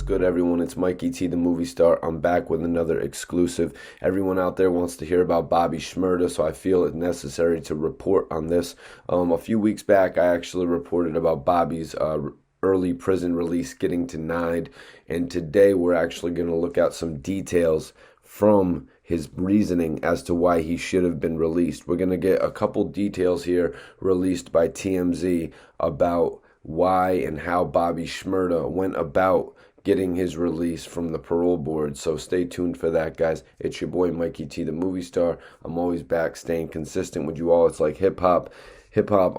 What's good, everyone? It's Mikey T, the movie star. I'm back with another exclusive. Everyone out there wants to hear about Bobby Shmurda, so I feel it necessary to report on this. A few weeks back, I actually reported about Bobby's early prison release getting denied, and today we're actually going to look at some details from his reasoning as to why he should have been released. We're going to get a couple details here released by TMZ about why and how Bobby Shmurda went about getting his release from the parole board. So stay tuned for that, guys. It's your boy Mikey T, the movie star. I'm always back, staying consistent with you all. It's like hip hop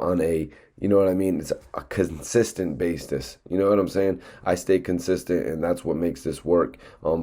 on a, you know what I mean? It's a consistent basis. You know what I'm saying? I stay consistent, and that's what makes this work.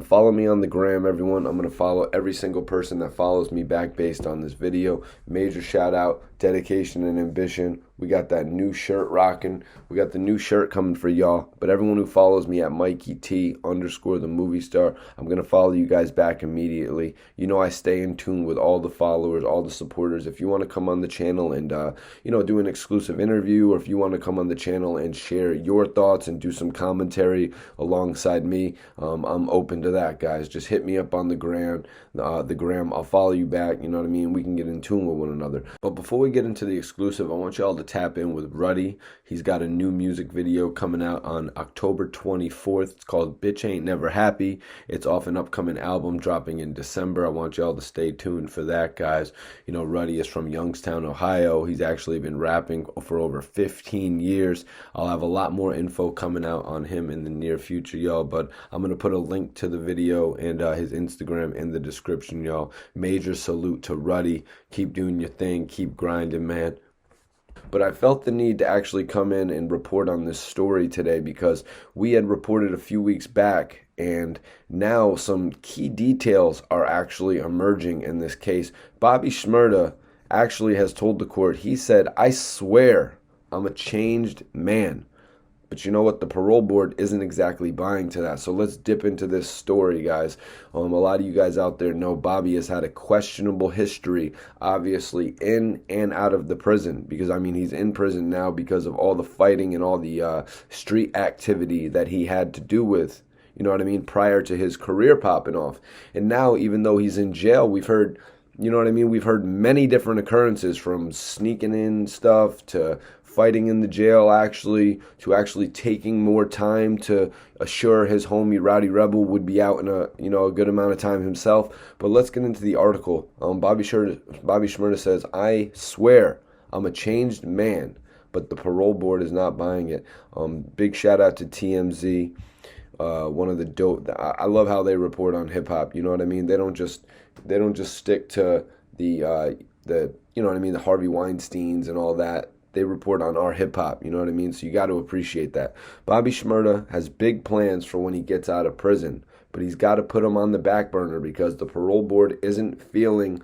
Follow me on the gram, everyone. I'm going to follow every single person that follows me back based on this video. Major shout out, dedication and ambition. We got that new shirt rocking. We got the new shirt coming for y'all. But everyone who follows me at Mikey T _ the movie star, I'm going to follow you guys back immediately. You know I stay in tune with all the followers, all the supporters. If you want to come on the channel and, do an exclusive interview, or if you want to come on the channel and share your thoughts and do some commentary alongside me, I'm open to that, guys. Just hit me up on the gram. I'll follow you back. You know what I mean? We can get in tune with one another. But before we get into the exclusive, I want y'all to tap in with Rowdy. He's got a new music video coming out on October 24th. It's called Bitch Ain't Never Happy. It's off an upcoming album dropping in December. I want y'all to stay tuned for that, guys. You know, Rowdy is from Youngstown, Ohio. He's actually been rapping for over 15 years. I'll have a lot more info coming out on him in the near future, y'all, but I'm going to put a link to the video and his Instagram in the description, y'all. Major salute to Rowdy. Keep doing your thing. Keep grinding, man. But I felt the need to actually come in and report on this story today because we had reported a few weeks back, and now some key details are actually emerging in this case. Bobby Shmurda actually has told the court, he said, "I swear I'm a changed man." But you know what? The parole board isn't exactly buying to that. So let's dip into this story, guys. A lot of you guys out there know Bobby has had a questionable history, obviously, in and out of the prison. Because, I mean, he's in prison now because of all the fighting and all the street activity that he had to do with, you know what I mean, prior to his career popping off. And now, even though he's in jail, we've heard, you know what I mean, we've heard many different occurrences, from sneaking in stuff to fighting in the jail, to actually taking more time to assure his homie Rowdy Rebel would be out in a good amount of time himself. But let's get into the article. Bobby Shmurda says, "I swear I'm a changed man," but the parole board is not buying it. Big shout out to TMZ. One of the dope. I love how they report on hip hop. You know what I mean? They don't just stick to the you know what I mean, the Harvey Weinsteins and all that. They report on our hip hop, you know what I mean? So you got to appreciate that. Bobby Shmurda has big plans for when he gets out of prison, but he's got to put them on the back burner because the parole board isn't feeling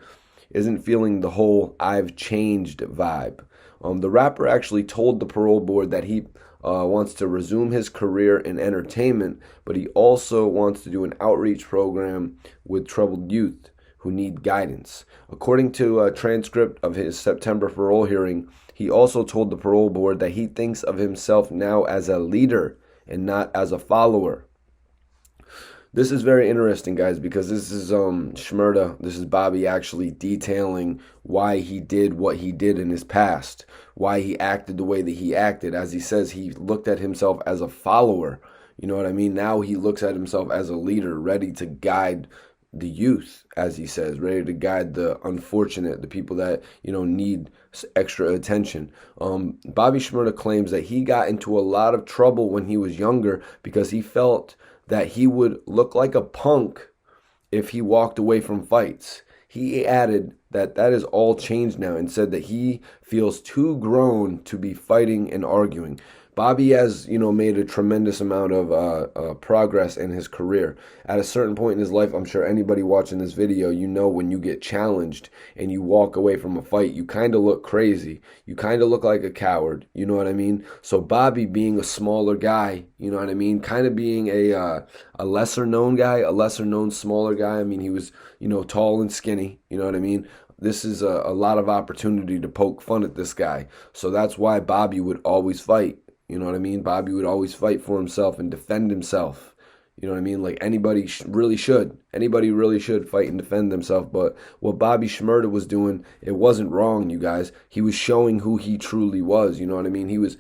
the whole "I've changed" vibe. The rapper actually told the parole board that he wants to resume his career in entertainment, but he also wants to do an outreach program with troubled youth who need guidance. According to a transcript of his September parole hearing, he also told the parole board that he thinks of himself now as a leader and not as a follower. This is very interesting, guys, because this is Shmurda, this is Bobby actually detailing why he did what he did in his past, why he acted the way that he acted. As he says, he looked at himself as a follower. You know what I mean? Now he looks at himself as a leader, ready to guide the youth, as he says, ready to guide the unfortunate, the people that, need extra attention. Bobby Shmurda claims that he got into a lot of trouble when he was younger because he felt that he would look like a punk if he walked away from fights. He added that is all changed now and said that he feels too grown to be fighting and arguing. Bobby has, made a tremendous amount of progress in his career. At a certain point in his life, I'm sure anybody watching this video, when you get challenged and you walk away from a fight, you kind of look crazy. You kind of look like a coward. You know what I mean? So Bobby, being a smaller guy, you know what I mean, kind of being a lesser known guy, a lesser known smaller guy. I mean, he was, tall and skinny. You know what I mean? This is a lot of opportunity to poke fun at this guy. So that's why Bobby would always fight. You know what I mean? Bobby would always fight for himself and defend himself. You know what I mean? Like anybody really should. Anybody really should fight and defend themselves. But what Bobby Shmurda was doing, it wasn't wrong, you guys. He was showing who he truly was. You know what I mean? He was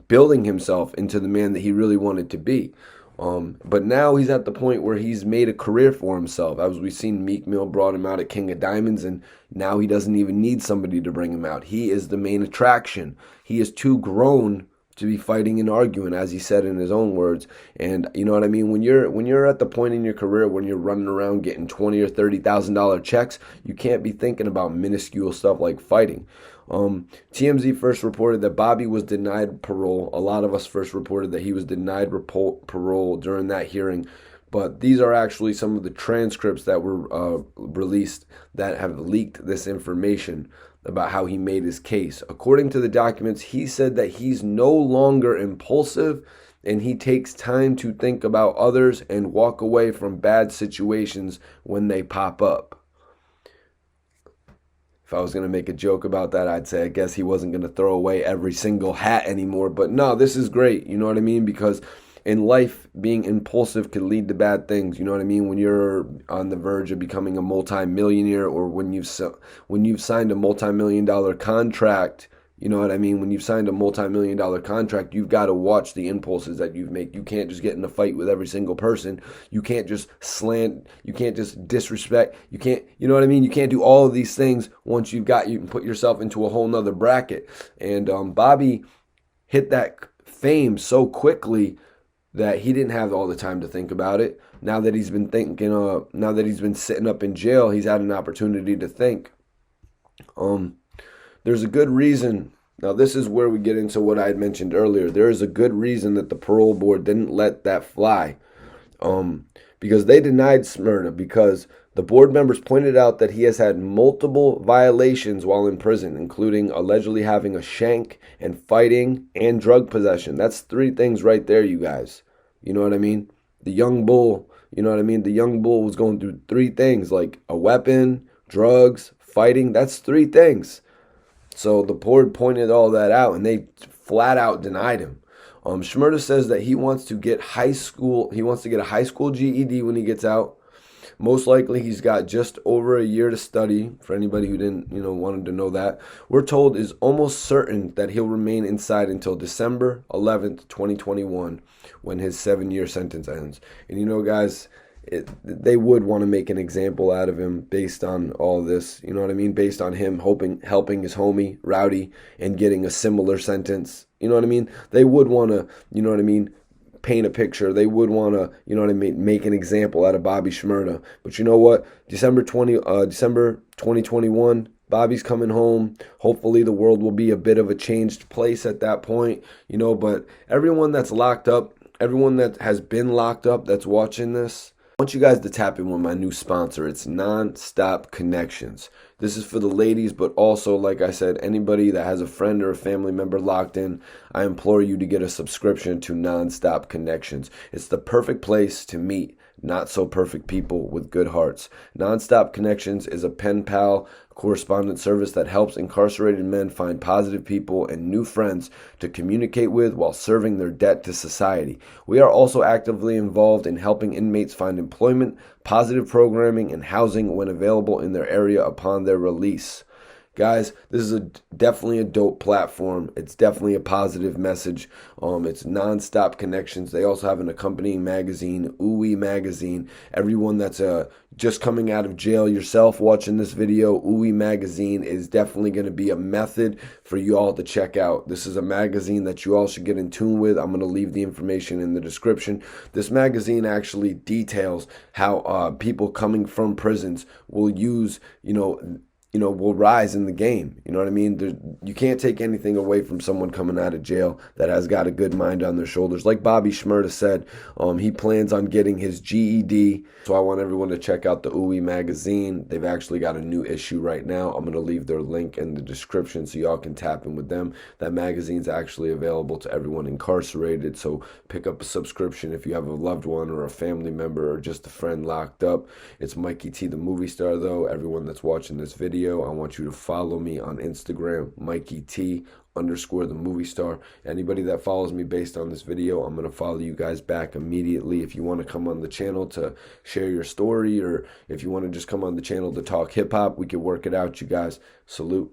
building himself into the man that he really wanted to be. But now he's at the point where he's made a career for himself. As we've seen, Meek Mill brought him out at King of Diamonds, and now he doesn't even need somebody to bring him out. He is the main attraction. He is too grown to be fighting and arguing, as he said in his own words. And you know what I mean? When you're at the point in your career when you're running around getting $20,000 or $30,000 checks, you can't be thinking about minuscule stuff like fighting. TMZ first reported that Bobby was denied parole. A lot of us first reported that he was denied parole during that hearing. But these are actually some of the transcripts that were released that have leaked this information about how he made his case. According to the documents, he said that he's no longer impulsive and he takes time to think about others and walk away from bad situations when they pop up. If I was going to make a joke about that, I'd say I guess he wasn't going to throw away every single hat anymore. But no, this is great. You know what I mean? Because in life, being impulsive can lead to bad things. You know what I mean? When you're on the verge of becoming a multi-millionaire, or when you've signed a multi-million-dollar contract, you know what I mean? When you've signed a multi-million-dollar contract, you've got to watch the impulses that you make. You can't just get in a fight with every single person. You can't just slant. You can't just disrespect. You can't, you know what I mean? You can't do all of these things once you can put yourself into a whole nother bracket. And Bobby hit that fame so quickly that he didn't have all the time to think about it. Now that he's been thinking, now that he's been sitting up in jail, he's had an opportunity to think. There's a good reason. Now, this is where we get into what I had mentioned earlier. There is a good reason that the parole board didn't let that fly. Because they denied Shmurda, because the board members pointed out that he has had multiple violations while in prison, including allegedly having a shank and fighting and drug possession. That's 3 things right there, you guys. You know what I mean? The young bull, you know what I mean? The young bull was going through 3 things, like a weapon, drugs, fighting. That's 3 things. So the board pointed all that out, and they flat out denied him. Shmurda says that he wants to get a high school GED when he gets out. Most likely he's got just over a year to study. For anybody who didn't, wanted to know that. We're told is almost certain that he'll remain inside until December 11th, 2021, when his 7-year sentence ends. And guys, they would want to make an example out of him based on all this. You know what I mean? Based on him helping his homie, Rowdy, and getting a similar sentence. You know what I mean? They would want to, paint a picture. They would want to, make an example out of Bobby Shmurda. But you know what? December 2021, Bobby's coming home. Hopefully the world will be a bit of a changed place at that point. But everyone that's locked up, everyone that has been locked up that's watching this, I want you guys to tap in with my new sponsor. It's Non-Stop Connections. This is for the ladies, but also, like I said, anybody that has a friend or a family member locked in, I implore you to get a subscription to Non-Stop Connections. It's the perfect place to meet not so perfect people with good hearts. Non-Stop Connections is a pen pal correspondence service that helps incarcerated men find positive people and new friends to communicate with while serving their debt to society. We are also actively involved in helping inmates find employment, positive programming, and housing when available in their area upon their release. Guys, this is definitely a dope platform. It's definitely a positive message. It's Non-Stop Connections. They also have an accompanying magazine, Ooey Magazine. Everyone that's just coming out of jail yourself watching this video, Ooey Magazine is definitely going to be a method for you all to check out. This is a magazine that you all should get in tune with. I'm going to leave the information in the description. This magazine actually details how people coming from prisons will use, will rise in the game. You know what I mean? You can't take anything away from someone coming out of jail that has got a good mind on their shoulders. Like Bobby Shmurda said, he plans on getting his GED. So I want everyone to check out the Ooey Magazine. They've actually got a new issue right now. I'm going to leave their link in the description so y'all can tap in with them. That magazine's actually available to everyone incarcerated. So pick up a subscription if you have a loved one or a family member or just a friend locked up. It's Mikey T, the movie star, though. Everyone that's watching this video, video, I want you to follow me on Instagram, Mikey T _ the movie star. Anybody that follows me based on this video, I'm going to follow you guys back immediately. If you want to come on the channel to share your story, or if you want to just come on the channel to talk hip hop, we can work it out, you guys. Salute.